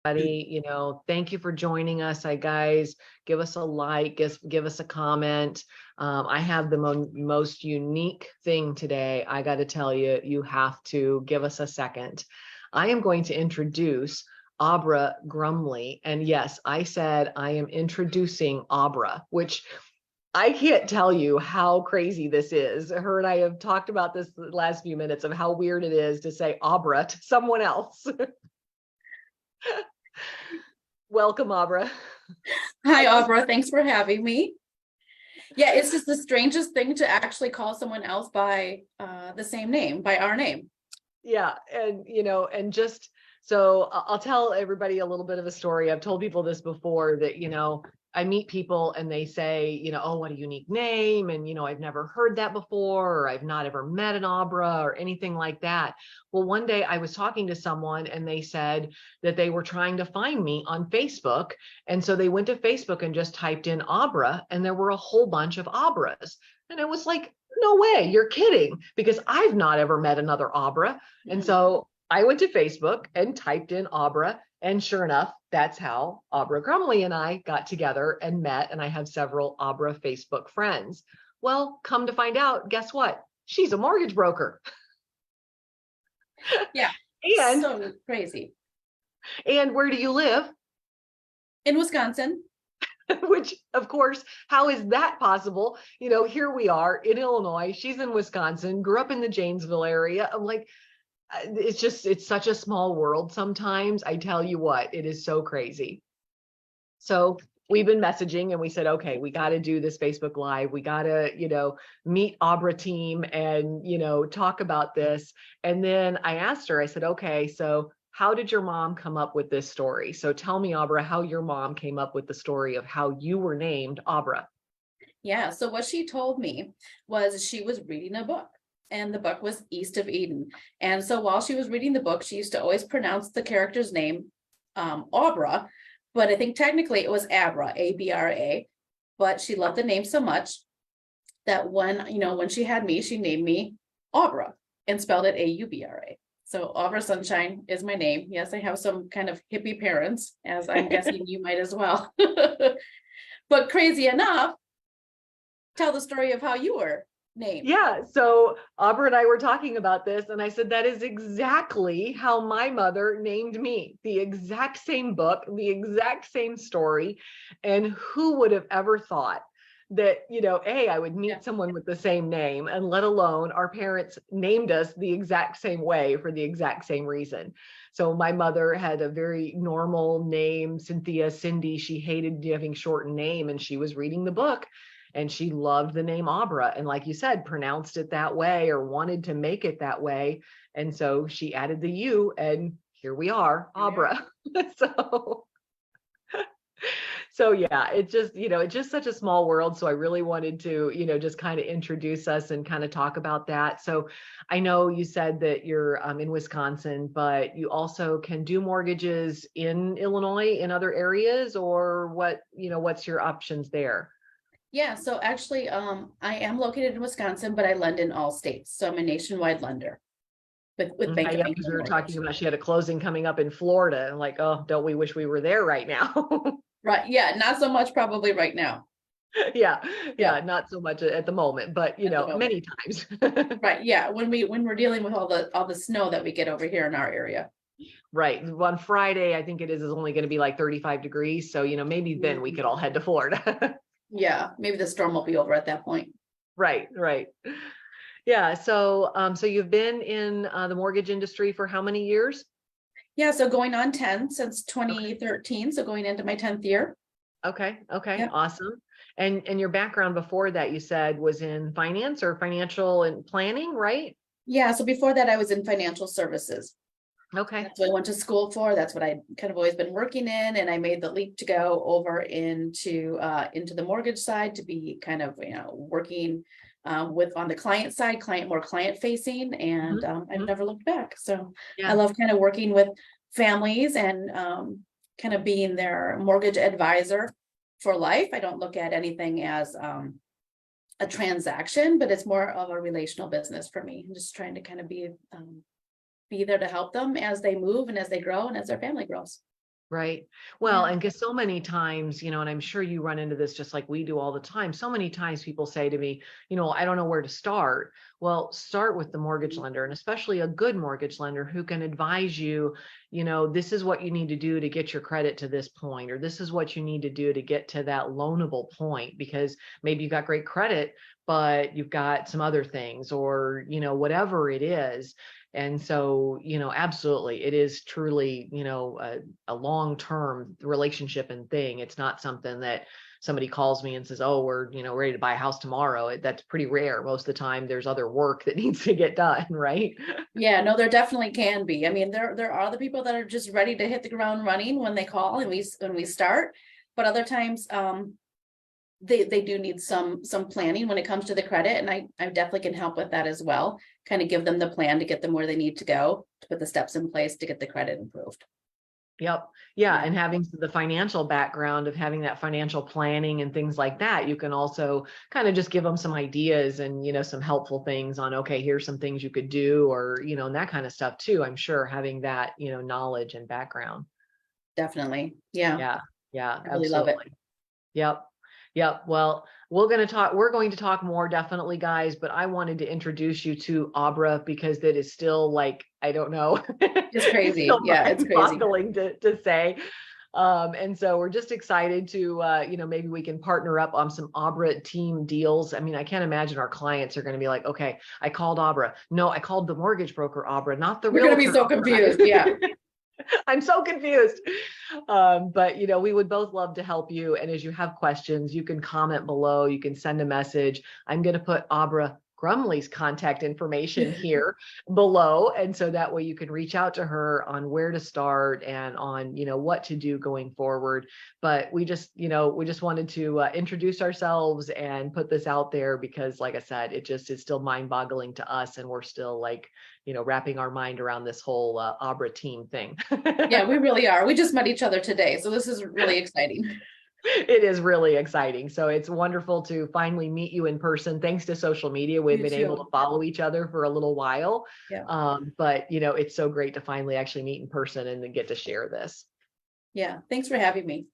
Thank you for joining us. Guys, give us a like, give us a comment. I have the most unique thing today. I got to tell you, you have to give us a second. I am going to introduce Aubra Grumley. And yes, I said I am introducing Aubra, which I can't tell you how crazy this is. Her and I have talked about this the last few minutes of how weird it is to say Aubra to someone else. Welcome, Aubra. Hi, Aubra. Thanks for having me. Yeah, it's just the strangest thing to actually call someone else by the same name, by our name. Yeah, and just so I'll tell everybody a little bit of a story. I've told people this before that, I meet people and they say, oh, what a unique name. And, I've never heard that before, or I've not ever met an Aubra or anything like that. Well, one day I was talking to someone and they said that they were trying to find me on Facebook. And so they went to Facebook and just typed in Aubra, and there were a whole bunch of Aubras. And it was like, no way, you're kidding, because I've not ever met another Aubra. And so I went to Facebook and typed in Aubra, and sure enough, that's how Aubra Grumley and I got together and met. And I have several Aubra Facebook friends. Well, come to find out, guess what? She's a mortgage broker. Yeah. And so crazy. And where do you live? In Wisconsin. Which, of course, how is that possible? Here we are in Illinois. She's in Wisconsin, grew up in the Janesville area. I'm like, it's such a small world sometimes. I tell you what, it is so crazy. So we've been messaging and we said, okay, we got to do this Facebook Live. We got to, meet Aubra team and, talk about this. And then I asked her, I said, okay, so how did your mom come up with this story? So tell me, Aubra, how your mom came up with the story of how you were named Aubra. Yeah. So what she told me was she was reading a book, and the book was East of Eden. And so while she was reading the book, she used to always pronounce the character's name, Aubra, but I think technically it was Abra, A-B-R-A, but she loved the name so much that when she had me, she named me Aubra and spelled it A-U-B-R-A. So Aubra Sunshine is my name. Yes, I have some kind of hippie parents, as I'm guessing you might as well. But crazy enough, tell the story of how you were named. Yeah, so Aubra and I were talking about this, and I said, that is exactly how my mother named me. The exact same book, the exact same story. And who would have ever thought that, I would meet someone with the same name, and let alone our parents named us the exact same way for the exact same reason. So my mother had a very normal name, Cynthia, Cindy. She hated having shortened name, and she was reading the book and she loved the name Aubra, and like you said, pronounced it that way or wanted to make it that way. And so she added the U, and here we are, Aubra. So yeah, it's just such a small world. So I really wanted to, just kind of introduce us and kind of talk about that. So I know you said that you're in Wisconsin, but you also can do mortgages in Illinois, in other areas, or what's your options there? Yeah, so actually, I am located in Wisconsin, but I lend in all states. So I'm a nationwide lender with Bank of Yeah, England because we were Mortgage. talking about she had a closing coming up in Florida, and like, oh, don't we wish we were there right now? Right. Yeah, not so much probably right now. Yeah, not so much at the moment, but many times. Right. Yeah. When we're dealing with all the snow that we get over here in our area. Right. On Friday, I think it is only going to be like 35 degrees. So, maybe then we could all head to Florida. Yeah, maybe the storm will be over at that point. Right. Yeah. So you've been in the mortgage industry for how many years? Yeah, so going on 10 since 2013, okay. So going into my 10th year. Okay. Yep. Awesome. And your background before that, you said, was in finance or financial and planning, right? Yeah, so before that I was in financial services. Okay. That's what I went to school for. That's what I kind of always been working in. And I made the leap to go over into the mortgage side to be kind of, working with on the client side, more client facing. And I've never looked back. So yeah. I love kind of working with families and kind of being their mortgage advisor for life. I don't look at anything as a transaction, but it's more of a relational business for me. I'm just trying to kind of be there to help them as they move and as they grow and as their family grows. Right. Well, Yeah. and because so many times, and I'm sure you run into this just like we do all the time. So many times people say to me, I don't know where to start. Well, start with the mortgage lender, and especially a good mortgage lender who can advise you, this is what you need to do to get your credit to this point, or this is what you need to do to get to that loanable point, because maybe you got great credit, but you've got some other things, or, whatever it is. And so, absolutely, it is truly, a long-term relationship and thing. It's not something that somebody calls me and says, oh, we're, ready to buy a house tomorrow. That's pretty rare. Most of the time there's other work that needs to get done, right? Yeah, no, there definitely can be. I mean, there are the people that are just ready to hit the ground running when they call and when we start, but other times, they do need some planning when it comes to the credit, and I definitely can help with that as well. Kind of give them the plan to get them where they need to go, to put the steps in place to get the credit improved. Yep. Yeah. Yeah, And having the financial background of having that financial planning and things like that, you can also kind of just give them some ideas and, some helpful things on, okay, here's some things you could do, or, and that kind of stuff too. I'm sure having that, knowledge and background. definitely. Yeah, Yeah. Yeah, I really love it. absolutely. Yep. Yep. Well, we're going to talk more definitely, guys, but I wanted to introduce you to Aubra because that is still like, I don't know, It's it's crazy. still Yeah, it's mind crazy. boggling to say. And so we're just excited to, maybe we can partner up on some Aubra team deals. I mean, I can't imagine our clients are going to be like, okay, I called Aubra. No, I called the mortgage broker Aubra, not the You're gonna be realtor so Aubra. confused. Yeah. I'm so confused. But we would both love to help you. And as you have questions, you can comment below, you can send a message. I'm going to put Aubra Grumley's contact information here below. And so that way you can reach out to her on where to start and on, what to do going forward. But we just wanted to introduce ourselves and put this out there because, like I said, it just is still mind boggling to us. And we're still like, wrapping our mind around this whole Aubra team thing. Yeah, we really are. We just met each other today, so this is really exciting. It is really exciting. So it's wonderful to finally meet you in person. Thanks to social media, we've You been able to too. follow each other for a little while. Yeah. But it's so great to finally actually meet in person and then get to share this. Yeah. Thanks for having me.